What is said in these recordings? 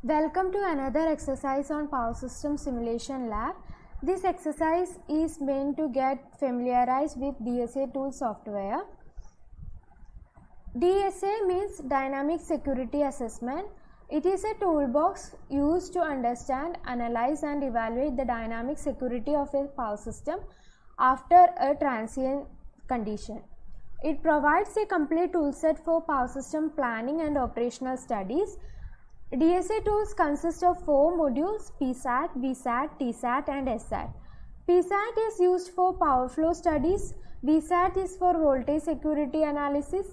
Welcome to another exercise on Power System Simulation Lab. This exercise is meant to get familiarized with DSA tool software. DSA means Dynamic Security Assessment. It is a toolbox used to understand, analyze and evaluate the dynamic security of a power system after a transient condition. It provides a complete toolset for power system planning and operational studies. DSA tools consist of 4 modules: PSAT, VSAT, TSAT and SSAT. PSAT is used for power flow studies, VSAT is for voltage security analysis,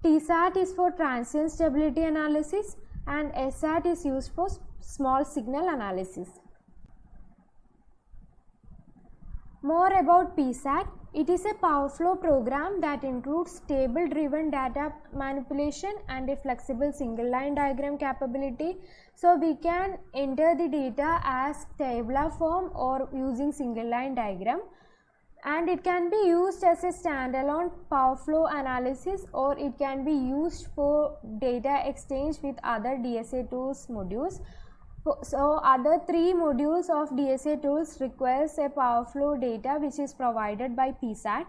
TSAT is for transient stability analysis and SSAT is used for small signal analysis. More about PSAT. It is a power flow program that includes table driven data manipulation and a flexible single line diagram capability. So we can enter the data as tabular form or using single line diagram, and it can be used as a standalone power flow analysis or it can be used for data exchange with other DSA tools modules. So other 3 modules of DSA tools requires a power flow data which is provided by PSAT.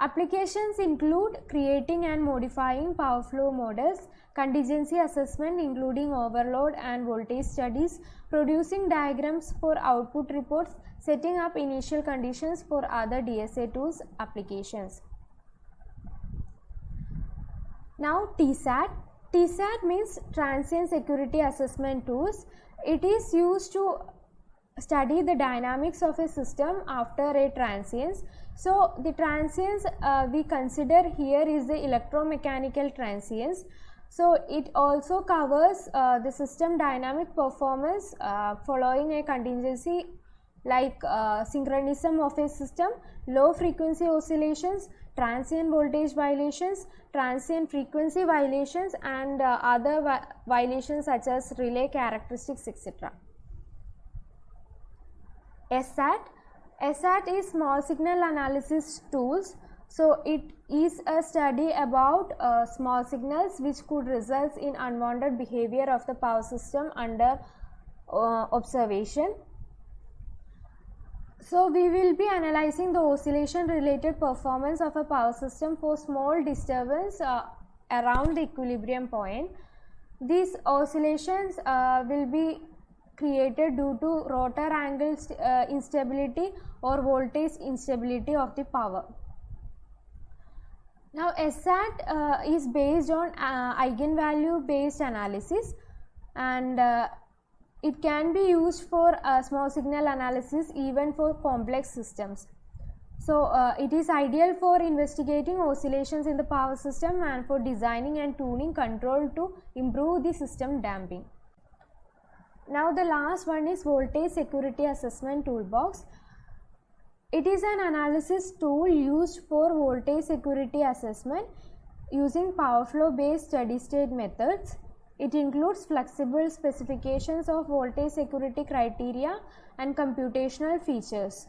Applications include creating and modifying power flow models, contingency assessment including overload and voltage studies, producing diagrams for output reports, setting up initial conditions for other DSA tools applications. Now TSAT. TSAT means Transient Security Assessment Tools. It is used to study the dynamics of a system after a transience. So the transience we consider here is the electromechanical transience. So it also covers the system dynamic performance following a contingency like synchronism of a system, low frequency oscillations, transient voltage violations, transient frequency violations and other violations such as relay characteristics, etc. SSAT. SSAT is small signal analysis tools. So it is a study about small signals which could result in unwanted behavior of the power system under observation. So we will be analyzing the oscillation related performance of a power system for small disturbance around the equilibrium point. These oscillations will be created due to rotor angle instability or voltage instability of the power. Now SSAT is based on eigenvalue based analysis, and it can be used for small signal analysis even for complex systems. So it is ideal for investigating oscillations in the power system and for designing and tuning control to improve the system damping. Now the last one is Voltage Security Assessment Toolbox. It is an analysis tool used for voltage security assessment using power flow based steady state methods. It includes flexible specifications of voltage security criteria and computational features.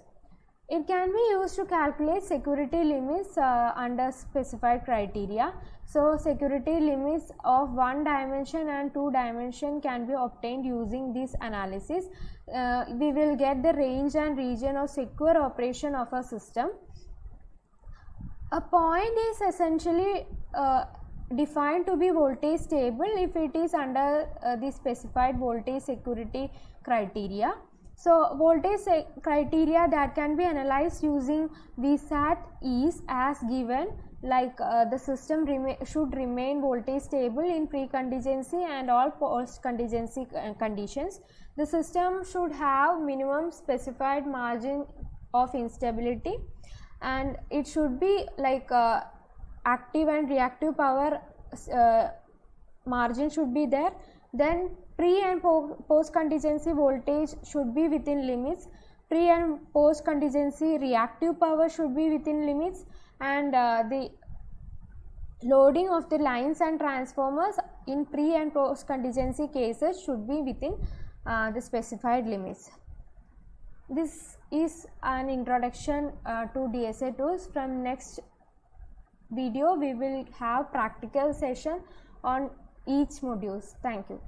It can be used to calculate security limits under specified criteria. So security limits of 1 dimension and 2 dimension can be obtained using this analysis. We will get the range and region of secure operation of a system. A point is essentially defined to be voltage stable if it is under the specified voltage security criteria. So voltage criteria that can be analyzed using VSAT is as given, like the system should remain voltage stable in pre-contingency and all post-contingency conditions. The system should have minimum specified margin of instability, and it should be like active and reactive power margin should be there. Then pre and post contingency voltage should be within limits, pre and post contingency reactive power should be within limits, and the loading of the lines and transformers in pre and post contingency cases should be within the specified limits. This is an introduction to DSA tools. From next video we will have practical session on each modules. Thank you.